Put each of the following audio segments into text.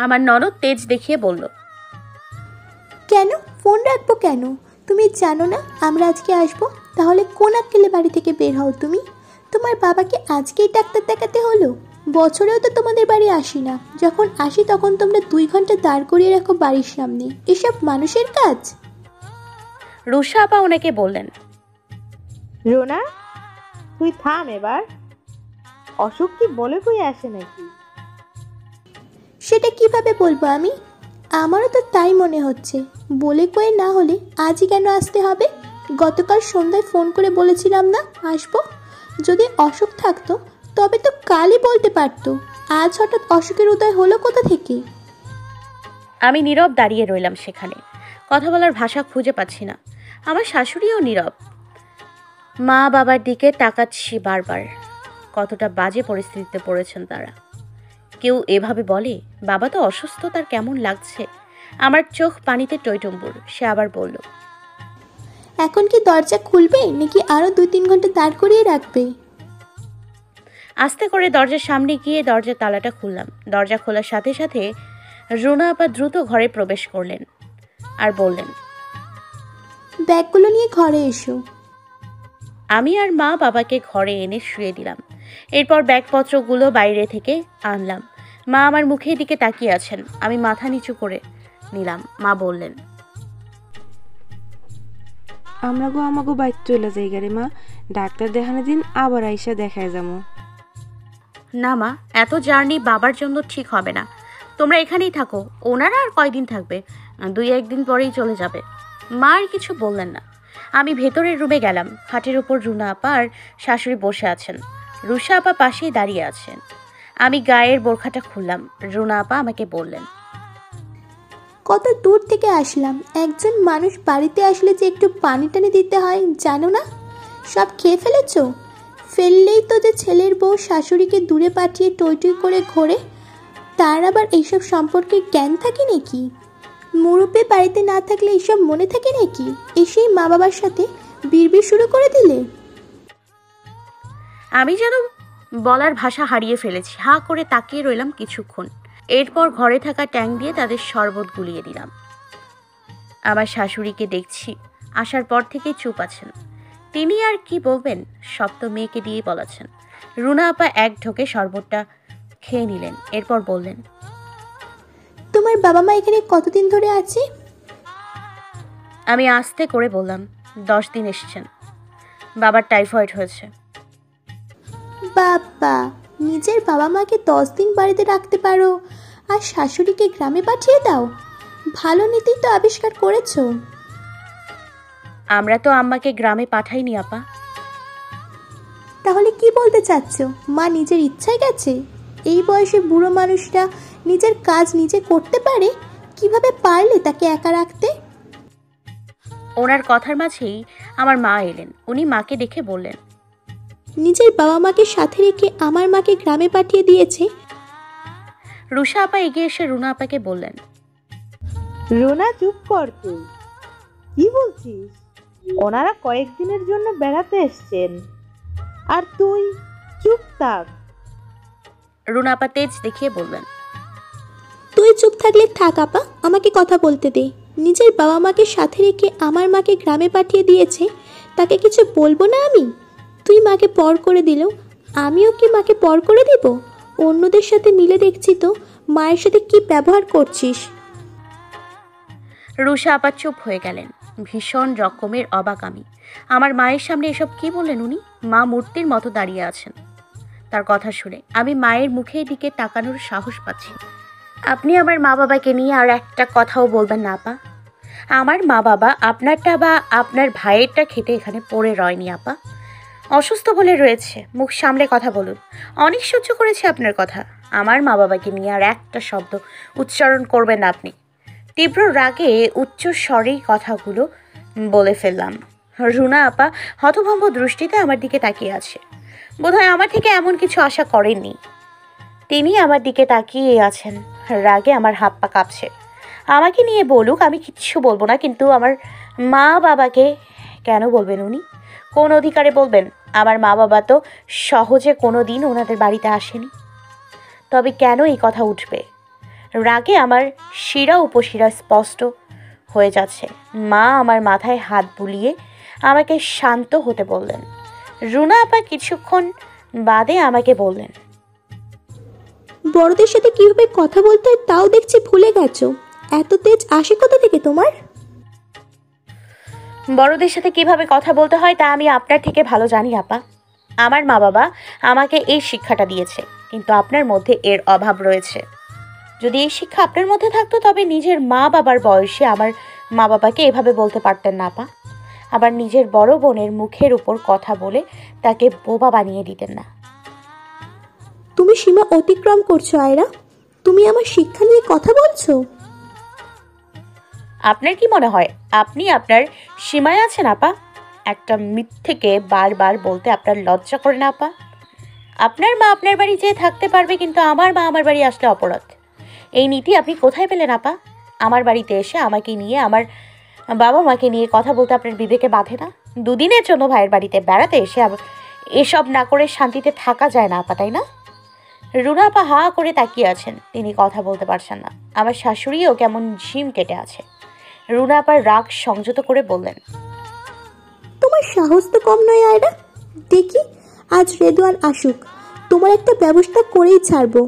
আমার ননদ তেজ দেখিয়ে বলল, কেন ফোন রাখবো কেন? তুমি জানো না আমরা আজকে আসবো? তাহলে কোন আক্কেলে বাড়ি থেকে বের হও তুমি? তোমার বাবাকে আজকেই ডাক্তার দেখাতে হলো? বছরেও তো তোমাদের বাড়ি আসি না, যখন আসি তখন তোমরা 2 ঘন্টা দাঁড় করিয়ে রাখো বাড়ির সামনে। এসব মানুষের কাজ? রুষা আপা ওনাকে বললেন, রোনা, তুই থাম এবার। অসুখ কি বলে কই আসে নাকি? সেটা কিভাবে বলবো আমি? আমারও তো তাই মনে হচ্ছে। বলে কয়ে না হলে আজই কেন আসতে হবে? গতকাল সন্ধ্যায় ফোন করে বলেছিলাম না আসবো। যদি অসুখ থাকতো তবে তো কালই বলতে পারতো। আজ হঠাৎ অসুখের উদয় হলো কোথা থেকে? আমি নীরব দাঁড়িয়ে রইলাম সেখানে। কথা বলার ভাষা খুঁজে পাচ্ছি না। আমার শাশুড়িও নীরব। মা বাবার দিকে তাকাচ্ছি বারবার। কতটা বাজে পরিস্থিতিতে পড়েছেন তারা। কেউ এভাবে বলে, বাবা তো অসুস্থ, তার কেমন লাগছে? আমার চোখ পানিতে টইটুম্বুর। সে আবার বলল, এখন কি দরজা খুলবে নাকি আরো 2-3 ঘন্টা দাঁড় করিয়ে রাখবে? আস্তে করে দরজার সামনে গিয়ে দরজার তালাটা খুললাম। দরজা খোলার সাথে সাথে রুনা আপা দ্রুত ঘরে প্রবেশ করলেন আর বললেন, ব্যাগগুলো নিয়ে ঘরে এসো। আমি আর মা বাবাকে ঘরে এনে শুয়ে দিলাম। এরপর ব্যাগপত্রগুলো বাইরে থেকে আনলাম। মা আমার মুখের দিকে তাকিয়ে আছেন। আমি মাথা নিচু করে নিলাম। মা বললেন, আমাগো বাইর চলে যাই গারে মা, ডাক্তার দেখানোর দিন আবার আইসা দেখায় যাবো। না মা, এত জার্নি বাবার জন্য ঠিক হবে না। তোমরা এখানেই থাকো। ওনারা আর কয়দিন থাকবে? 2-1 দিন পরেই চলে যাবে। মা আর কিছু বললেন না। আমি ভেতরের রুমে গেলাম। খাটের উপর রুনা আপা আর শাশুড়ি বসে আছেন। রুষা আপা পাশেই দাঁড়িয়ে আছেন। আমি গায়ের বোরখাটা খুললাম। রুনা আপা আমাকে বললেন, কত দূর থেকে আসলাম। একজন মানুষ বাড়িতে আসলে যে একটু পানি টানি দিতে হয় জানো না? সব খেয়ে ফেলেছো? ফেললেই তো যে ছেলের বউ শাশুড়িকে দূরে পাঠিয়ে টই টই করে ঘোরে, তার আবার এইসব সম্পর্কে জ্ঞান থাকে নাকি? মুরব্বী বাড়িতে না থাকলে এইসব মনে থাকে নাকি? এসেই মা বাবার সাথে বিড়বিড় শুরু করে দিলে। আমি যেন বলার ভাষা হারিয়ে ফেলেছি। হাঁ করে তাকিয়ে রইলাম কিছুক্ষণ। এরপর ঘরে থাকা ট্যাঙ্ক দিয়ে তাদের শরবত গুলিয়ে দিলাম। আমার শাশুড়িকে দেখছি আসার পর থেকেই চুপ আছেন। তিনি আর কি বলবেন, সব তো মেয়েকে দিয়েই বলাছেন। রুনা আপা এক ঢোকে শরবতটা খেয়ে নিলেন। এরপর বললেন, তোমার বাবা মা এখানে কতদিন ধরে আছে? আমি আস্তে করে বললাম, 10 দিন এসেছেন। বাবার টাইফয়েড হয়েছে। বাবা, নিজের বাবা মাকে 10 দিন বাড়িতে রাখতে পারো আর শাশুড়িকে গ্রামে পাঠিয়ে দাও? ভালো নীতি তো আবিষ্কার করেছো। আমরা তো আম্মাকে গ্রামে পাঠাইনি আপা। তাহলে কি বলতে চাচ্ছ? মা নিজের ইচ্ছায় গেছে? এই বয়সে বুড়ো মানুষরা নিজের কাজ নিজে করতে পারে? কিভাবে পারলে তাকে একা রাখতে? ওনার কথার মাঝেই আমার মা এলেন। উনি মাকে দেখে বললেন, নিজের বাবা মাকে সাথে রেখে আমার মাকে গ্রামে পাঠিয়ে দিয়েছে। রুষা আপা এগিয়ে এসে রুনা আপাকে বললেন, রোনা, চুপ কর তুই। কি বলছিস? ওনারা কয়েকদিনের জন্য বেড়াতে এসছেন আর তুই চুপ থাক। রুনা আপা তেজ দেখিয়ে বললেন, তুই চুপ থাকলে থাক আপা, আমাকে কথা বলতে দে। নিজের বাবা মাকে সাথে রেখে আমার মাকে গ্রামে পাঠিয়ে দিয়েছে, তাকে কিছু বলবো না আমি? তুই মাকে পর করে দিলেও আমিও কি মাকে পর করে দিব? অন্যদের সাথে মিলে দেখছি তো মায়ের সাথে কি ব্যবহার করছিস। রুষা আপা চুপ হয়ে গেলেন। ভীষণ রকমের অবাক আমি। আমার মায়ের সামনে এসব কি বললেন উনি? মা মূর্তির মতো দাঁড়িয়ে আছেন। তার কথা শুনে আমি মায়ের মুখের দিকে তাকানোর সাহস পাচ্ছি। আপনি আমার মা বাবাকে নিয়ে আর একটা কথাও বলবেন না আপা। আমার মা বাবা আপনারটা বা আপনার ভাইয়েরটা খেতে এখানে পড়ে রয়নি আপা। অসুস্থ বলে রয়েছে। মুখ সামলে কথা বলুন। অনেক সহ্য করেছে আপনার কথা। আমার মা বাবাকে নিয়ে আর একটা শব্দ উচ্চারণ করবেন না আপনি। তীব্র রাগে উচ্চ স্বরেই কথাগুলো বলে ফেললাম। রুনা আপা হতভম্ব দৃষ্টিতে আমার দিকে তাকিয়ে আছে। বোধহয় আমার থেকে এমন কিছু আশা করেননি। তিনি আমার দিকে তাকিয়ে আছেন। রাগে আমার হাত পা কাঁপছে। আমাকে নিয়ে বলুক, আমি কিচ্ছু বলবো না, কিন্তু আমার মা বাবাকে কেন বলবেন উনি? কোন অধিকারে বলবেন? আমার মা বাবা তো সহজে কোনো দিন ওনাদের বাড়িতে আসেনি। তবে কেন এই কথা উঠবে? রাগে আমার শিরা উপশিরা স্পষ্ট হয়ে যাচ্ছে। মা আমার মাথায় হাত বুলিয়ে আমাকে শান্ত হতে বললেন। রুনা আপা কিছুক্ষণ বাদে আমাকে বললেন, বড়দের সাথে কিভাবে কথা বলতে হয় তাও দেখছি ভুলে গেছো। এত তেজ আসে কোথা থেকে তোমার? বড়দের সাথে কিভাবে কথা বলতে হয় তা আমি আপনার থেকে ভালো জানি আপা। আমার মা বাবা আমাকে এই শিক্ষাটা দিয়েছে, কিন্তু আপনার মধ্যে এর অভাব রয়েছে। যদি এই শিক্ষা আপনার মধ্যে থাকতো তবে নিজের মা বাবার বয়সে আমার মা বাবাকে এভাবে বলতে পারতেন না আপা। আবার নিজের বড় বোনের মুখের উপর কথা বলে তাকে বোবা বানিয়ে দিতেন না। তুমি সীমা অতিক্রম করছো আয়রা। তুমি আমার শিক্ষা নিয়ে কথা বলছো? আপনার কি মনে হয় আপনি আপনার সীমায় আছেন আপা? একটা মিথ্যেকে বারবার বলতে আপনার লজ্জা করে না আপা? আপনার মা আপনার বাড়ি যেয়ে থাকতে পারবে, কিন্তু আমার মা আমার বাড়ি আসলে অপরাধ। এই নীতি আপনি কোথায় পেলেন আপা? আমার বাড়িতে এসে আমাকে নিয়ে, আমার বাবা মাকে নিয়ে কথা বলতে আপনার বিবেকে বাঁধে না? দুদিনের জন্য ভাইয়ের বাড়িতে বেড়াতে এসে এসব না করে শান্তিতে থাকা যায় না আপা, তাই না? রুনা আপা হা করে তাকিয়ে আছেন, তিনি কথা বলতে পারছেন না। আমার শাশুড়িও কেমন ঝিম কেটে আছে। রুনা আপার রাগ সংযত করে বললেন, তোমার সাহস তো কম নয় আয়রা। দেখি আজ রেদওয়ান আসুক, তোমার একটা ব্যবস্থা করেই ছাড়বো।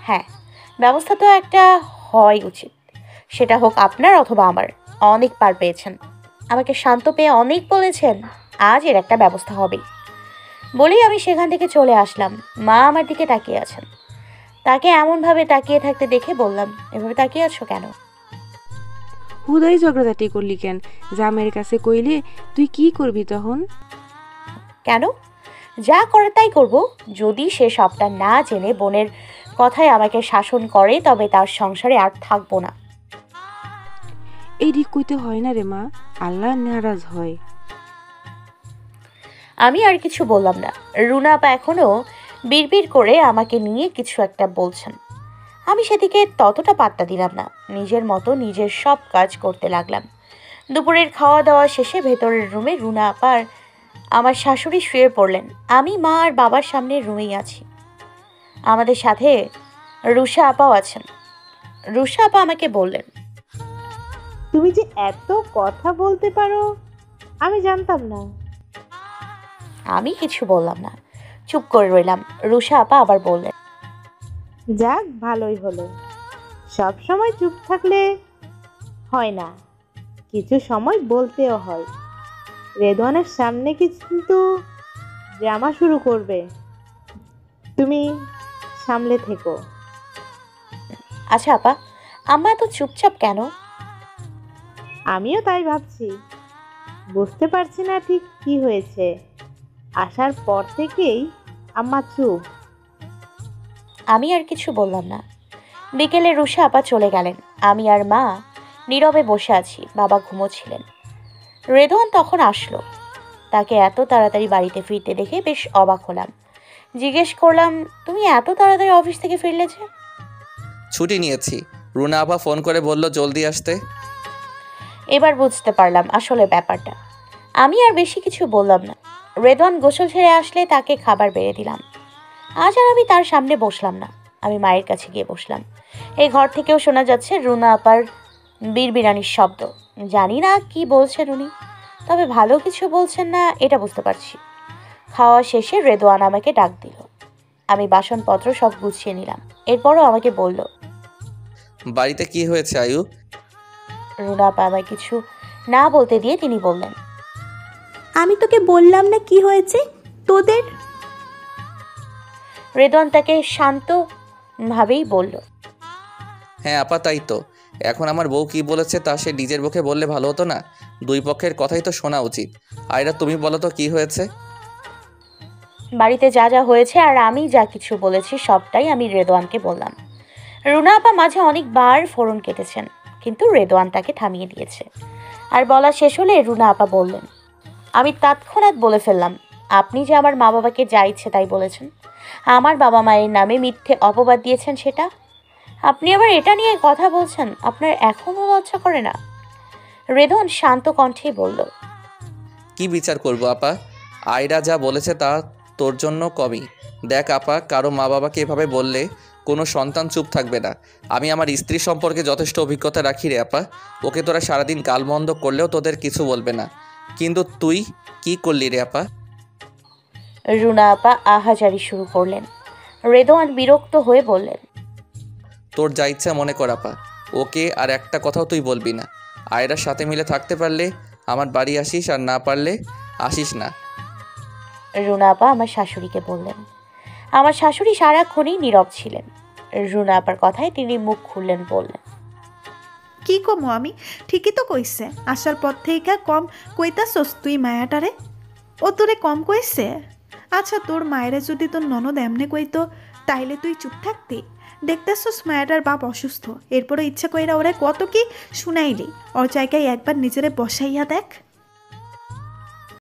হ্যাঁ, ব্যবস্থা তো একটা হয় উচিত, সেটা হোক আপনার অথবা আমার। অনেক পার পেয়েছেন, আমাকে শান্ত পেয়ে অনেক বলেছেন, আজ এর একটা ব্যবস্থা হবেই। বলেই আমি সেখান থেকে চলে আসলাম। মা আমার দিকে তাকিয়ে আছেন। তাকে এমনভাবে তাকিয়ে থাকতে দেখে বললাম, এভাবে তাকিয়ে আছো কেন? হুদাই ঝগড়াঝাটি করলি কেন? জামের কাছে কইলে তুই কি করবি তখন? কেন? যা করে তাই করব। যদি সে সবটা না জেনে বোনের কথায় আমাকে শাসন করে তবে তার সংসারে আর থাকবো না। এই দিক কইতে হয় না রে মা, আল্লাহ নারাজ হয়। আমি আর কিছু বললাম না। রুনা আপা এখনো বিড়বিড় করে আমাকে নিয়ে কিছু একটা বলছেন। আমি সেদিকে ততটা পাত্তা দিলাম না। নিজের মতো নিজের সব কাজ করতে লাগলাম। দুপুরের খাওয়া দাওয়া শেষে ভেতরের রুমে রুনা আপার আমার শাশুড়ি শুয়ে পড়লেন। আমি মা আর বাবার সামনে রুমেই আছি। আমাদের সাথে রুষা আপাও আছেন। রুষা আপা আমাকে বললেন, তুমি যে এত কথা বলতে পারো আমি জানতাম না। আমি কিছু বললাম না, চুপ করে রইলাম। রুষা আপা আবার বললেন, যাক, ভালোই হলো। সব সময় চুপ থাকলে হয় না, কিছু সময় বলতেও হয়। রেদওয়ানের সামনে কিন্তু ড্রামা শুরু করবে, তুমি সামলে থেকো। আচ্ছা আপা, আম্মা এত চুপচাপ কেন? আমিও তাই ভাবছি, বুঝতে পারছি না ঠিক কি হয়েছে। আসার পর থেকেই আম্মা চুপ। আমি আর কিছু বললাম না। বিকেলে রুষা আপা চলে গেলেন। আমি আর মা নীরবে বসে আছি। বাবা ঘুমোচ্ছিলেন। রেদওয়ান তখন আসলো। তাকে এত তাড়াতাড়ি বাড়িতে ফিরতে দেখে বেশ অবাক হলাম। জিজ্ঞেস করলাম, তুমি এত তাড়াতাড়ি অফিস থেকে ফিরলে যে? ছুটি নিয়েছি, রুনা আপা ফোন করে বলল জলদি আসতে। এবার বুঝতে পারলাম আসলে ব্যাপারটা। আমি আর বেশি কিছু বললাম না। রেদওয়ান গোসল ছেড়ে আসলে তাকে খাবার বেড়ে দিলাম। আজ আর আমি তার সামনে বসলাম না। আমি মায়ের কাছে গিয়ে বসলাম। এই ঘর থেকেও শোনা যাচ্ছে রুনা আপার বিড়বিড়ানির শব্দ। জানি না কি বলছেন উনি, তবে ভালো কিছু বলছেন না এটা বুঝতে পারছি। খাওয়া শেষে রেদওয়ান আমাকে ডাক দিল। আমি বাসনপত্র সব গুছিয়ে নিলাম। এরপরও আমাকে বলল, বাড়িতে কি হয়েছে আয়ু? রুনা আপা আমায় কিছু না বলতে দিয়ে তিনি বললেন, আমি তোকে বললাম না কি হয়েছে তোদের? রেদওয়ান তাকে শান্তভাবেই বলল, হ্যাঁ আপা, তাই তো। এখন আমার বউ কি বলেছে তা সে নিজের মুখে বললে ভালো হতো না? দুই পক্ষের কথাই তো শোনা উচিত। আয়রা, তুমি বলো তো কি হয়েছে? বাড়িতে যা যা হয়েছে আর আমি যা কিছু বলেছি সবটাই আমি রেদওয়ানকে বললাম। রুনা আপা মাঝে অনেকবার ফোরন কেটেছেন, কিন্তু রেদওয়ান তাকে থামিয়ে দিয়েছে। আর বলা শেষ হলে রুনা আপা বললেন, আমি তৎক্ষণাৎ বলে ফেললাম, আপনি যে আমার মা বাবাকে যা ইচ্ছে তাই বলেছেন, আমার বাবা মায়ের নামে মিথ্যে অপবাদ দিয়েছেন, সেটা আপনি আবার এটা নিয়ে কথা বলছেন? আপনার এখনও লজ্জা করে না? রেদওয়ান শান্ত কণ্ঠে বলল, কি বিচার করব আপা? আয়রা যা বলেছে তা তোর জন্য কমই। দেখ আপা, কারো মা বাবাকে এভাবে বললে কোনো সন্তান চুপ থাকবে না। আমি আমার স্ত্রী সম্পর্কে যথেষ্ট অভিজ্ঞতা রাখি রে আপা। ওকে তোরা সারাদিন গালমন্দ করলেও তোদের কিছু বলবে না, কিন্তু তুই কি করলি রে আপা? রুনা আপা আহাজারি শুরু করলেন। রেদওয়ান বিরক্ত হয়ে বললেন, তোর যা ইচ্ছা মনে কর আপা, ওকে আর একটা কথাও তুই বলবি না। আয়রার সাথে মিলে থাকতে পারলে আমার বাড়ি আসিস, আর না পারলে আসিস না। রুনা আপা আমার শাশুড়িকে বললেন। আমার শাশুড়ি সারাক্ষণই নীরব ছিলেন। রুনা আপার কথায় তিনি মুখ খুললেন, বললেন, কি কমো আমি? ঠিকই তো কইছে, আসার পর থেকে কম কইতাছস তুই মায়াটারে। ও তোরে কম কইছে? আচ্ছা, তোর মায়েরে যদি তোর ননদ এমনে কইতো তাইলে তুই চুপ থাকতি? দেখতেছস মায়াটার বাপ অসুস্থ, এরপরে ইচ্ছা কইরা ওরে কত কি শুনাইলি। ওর জায়গায় একবার নিজেরে বসাইয়া দেখ।